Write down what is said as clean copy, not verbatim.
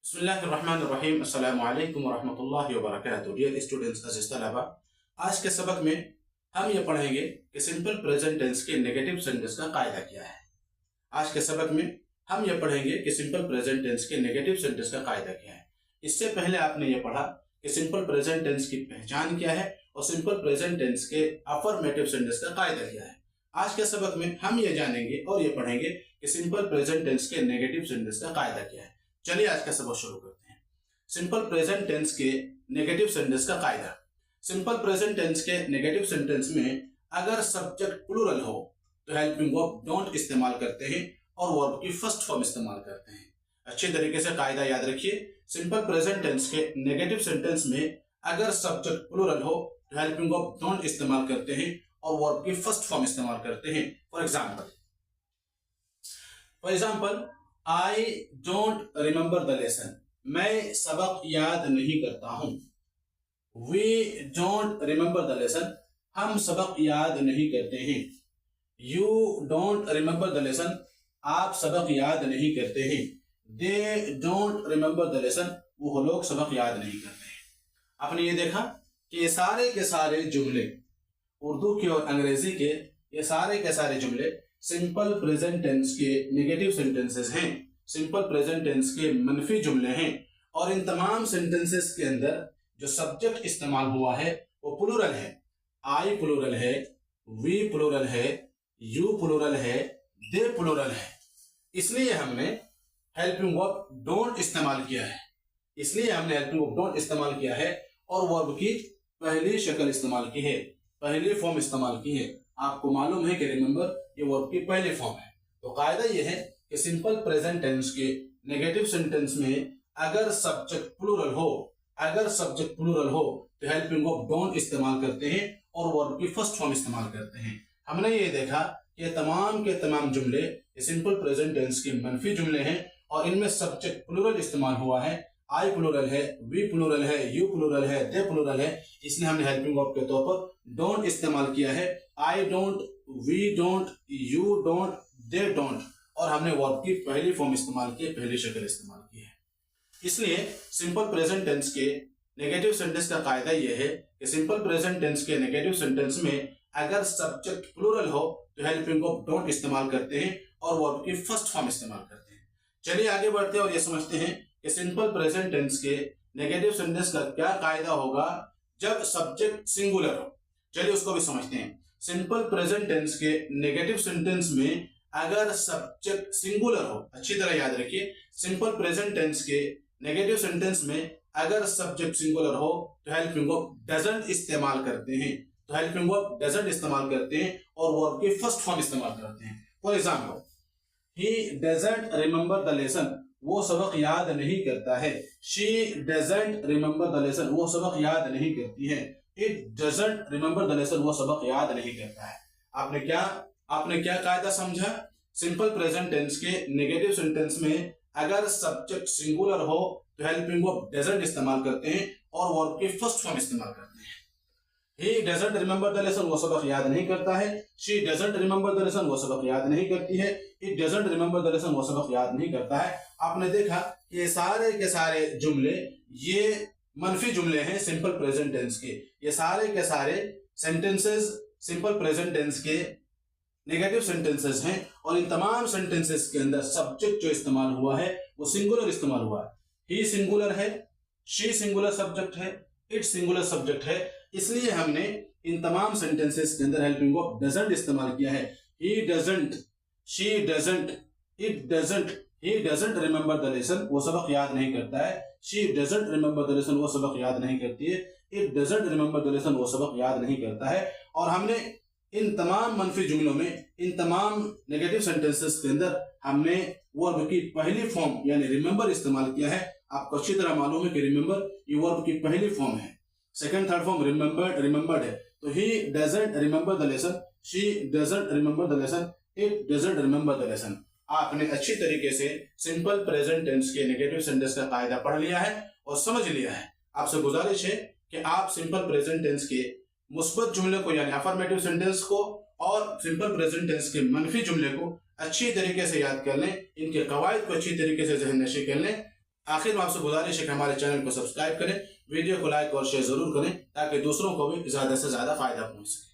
बिस्मिल्लाहिर्रहमानिर्रहीम। अस्सलामु अलैकुम वरहमतुल्लाहि वबरकातुहू। डियर स्टूडेंट्स, अज़ीज़ तलबा, आज के सबक में हम ये पढ़ेंगे कि सिंपल प्रेजेंट टेंस के नेगेटिव सेंटेंस का कायदा क्या है। आज के सबक में हम ये पढ़ेंगे कि सिंपल प्रेजेंट टेंस के नेगेटिव सेंटेंस का कायदा क्या है। इससे पहले आपने ये पढ़ा कि सिंपल प्रेजेंट टेंस की पहचान क्या है और सिंपल प्रेजेंट टेंस के अफर्मेटिव सेंटेंस का कायदा क्या है। आज के सबक में हम ये जानेंगे और ये पढ़ेंगे कि सिंपल प्रेजेंट टेंस के नेगेटिव सेंटेंस का कायदा क्या है। चलिए आज का सबक शुरू करते हैं। सिंपल प्रेजेंट टेंस के नेगेटिव सेंटेंस का कायदा। सिंपल प्रेजेंट टेंस के नेगेटिव सेंटेंस में अगर सब्जेक्ट प्लूरल हो तो हेल्पिंग वर्ब डोंट इस्तेमाल करते हैं और वर्ब की फर्स्ट फॉर्म इस्तेमाल करते हैं। अच्छी तरीके से कायदा याद रखिए। सिंपल प्रेजेंट टेंस के नेगेटिव सेंटेंस में अगर सब्जेक्ट प्लूरल हो तो हेल्पिंग वर्ब डोंट इस्तेमाल करते हैं और वर्ब की फर्स्ट फॉर्म इस्तेमाल करते हैं। For example I don't remember the lesson. मैं सबक याद नहीं करता हूं। We don't remember the lesson. हम सबक याद नहीं करते हैं। You don't remember the lesson. आप सबक याद नहीं करते हैं। They don't remember the lesson. वो लोग सबक याद नहीं करते हैं। आपने ये देखा कि ये सारे के सारे जुमले उर्दू के और अंग्रेजी के ये सारे के सारे जुमले सिंपल प्रेजेंट टेंस के नेगेटिव सेंटेंसेस हैं, सिंपल प्रेजेंट टेंस के मनफी जुमले हैं। और इन तमाम सेंटेंसेस के अंदर जो सब्जेक्ट इस्तेमाल हुआ है वो प्लूरल है। आई प्लूरल है, वी प्लूरल है, यू प्लूरल है, दे प्लूरल है। इसलिए हमने हेल्पिंग वर्ब डोंट इस्तेमाल किया है। इसलिए हमने हेल्पिंग वर्ब डोंट इस्तेमाल किया है और वर्ब की पहली शक्ल इस्तेमाल की है, पहली फॉर्म इस्तेमाल की है। आपको मालूम है कि रिमेंबर ये वर्ब की पहली फॉर्म है। तो कायदा यह है कि सिंपल प्रेजेंट टेंस के नेगेटिव सेंटेंस में अगर सब्जेक्ट प्लूरल हो, अगर सब्जेक्ट प्लूरल हो तो हेल्पिंग वर्ब डोंट इस्तेमाल करते हैं और वर्ब की फर्स्ट फॉर्म इस्तेमाल करते हैं। हमने ये देखा कि तमाम के तमाम जुमले ये सिंपल प्रेजेंट टेंस के मनफी जुमले हैं और इनमें सब्जेक्ट प्लूरल इस्तेमाल हुआ है। आई प्लूरल है, वी प्लूरल है, यू प्लूरल है, दे प्लूरल है। इसलिए हमने हेल्पिंग वर्ब के तौर पर डोंट इस्तेमाल किया है। I don't, we don't, you don't, they don't. और हमने वर्ब की पहली फॉर्म इस्तेमाल की, पहली शक्ल इस्तेमाल की है। इसलिए सिंपल प्रेजेंट टेंस के नेगेटिव सेंटेंस का कायदा यह है कि सिंपल प्रेजेंट टेंस के नेगेटिव सेंटेंस में अगर सब्जेक्ट प्लूरल हो तो हेल्पिंग वर्ब डोंट इस्तेमाल करते हैं और वर्ब की फर्स्ट फॉर्म इस्तेमाल करते हैं। चलिए आगे बढ़ते हैं और ये समझते हैं कि सिंपल प्रेजेंट टेंस के नेगेटिव सेंटेंस का क्या कायदा होगा जब सब्जेक्ट सिंगुलर हो। चलिए उसको भी समझते हैं। सिंपल प्रेजेंट टेंस के नेगेटिव सेंटेंस में अगर सब्जेक्ट सिंगुलर हो, अच्छी तरह याद रखिए, सिंपल प्रेजेंट टेंस के नेगेटिव सेंटेंस में अगर सब्जेक्ट सिंगुलर हो तो हेल्पिंग वर्ब डजंट इस्तेमाल करते हैं। तो हेल्पिंग वर्ब डजंट इस्तेमाल करते हैं और वर्ब की फर्स्ट फॉर्म इस्तेमाल करते हैं। For example, he doesn't remember the lesson. वो सबक याद नहीं करता है। She doesn't remember the lesson. वो सबक याद नहीं करती है। It doesn't remember the lesson. वो सबक याद नहीं करता है। आपने क्या कायदा समझा? सिंपल प्रेजेंट टेंस के नेगेटिव सेंटेंस में अगर सब्जेक्ट सिंगुलर हो तो हेल्पिंग वर्ब डजंट इस्तेमाल करते हैं और वर्ब की फर्स्ट फॉर्म इस्तेमाल करते हैं। He doesn't remember the lesson. वो सबक याद नहीं करता है। She doesn't remember the lesson. वो सबक याद नहीं करती है। It doesn't remember the lesson. वो सबक याद नहीं करता है। आपने देखा कि ये सारे के सारे जुमले ये मनफी जुमले हैं सिंपल प्रेजेंट टेंस के। ये सारे के सारे सेंटेंसेस सिंपल प्रेजेंट टेंस के नेगेटिव सेंटेंसेस हैं और इन तमाम सेंटेंसेस के अंदर सब्जेक्ट जो इस्तेमाल हुआ है वो सिंगुलर इस्तेमाल हुआ है। ही सिंगुलर है, शी सिंगुलर सब्जेक्ट है, इट सिंगुलर सब्जेक्ट है। इसलिए हमने इन तमाम सेंटेंसेस के अंदर हेल्पिंग वर्ब डजंट इस्तेमाल किया है। He doesn't, she doesn't, it doesn't, he doesn't remember the lesson. वो सबक याद नहीं करता है। She doesn't remember the lesson. वो सबक याद नहीं करती है। It doesn't remember the lesson. वो सबक याद नहीं करता है। और हमने इन तमाम मनफी जुमलों में, इन तमाम नेगेटिव सेंटेंसेस के अंदर हमने वर्ब की पहली फॉर्म यानी रिमेंबर इस्तेमाल किया है। आपको अच्छी तरह मालूम है कि रिमेंबर ये वर्ब की पहली फॉर्म है। सेकंड थर्ड फॉर्म रिमेंबर्ड है। तो he doesn't remember the lesson, she doesn't remember the lesson, it doesn't remember the lesson. आपने अच्छी तरीके से सिंपल प्रेजेंट टेंस के नेगेटिव सेंटेंस का कायदा पढ़ लिया है और समझ लिया है। आपसे गुजारिश है कि आप सिंपल प्रेजेंट टेंस के मुस्बत जुमले को यानी अफर्मेटिव सेंटेंस को और सिंपल प्रेजेंट टेंस के मनफी जुमले को अच्छी तरीके से याद कर लें, इनके कवायद को अच्छी तरीके से ज़हन नशी कर लें आखिर में आपसे गुजारिश है कि हमारे चैनल को सब्सक्राइब करें, वीडियो को लाइक और शेयर जरूर करें ताकि दूसरों को भी ज़्यादा से ज़्यादा फायदा पहुंच सके।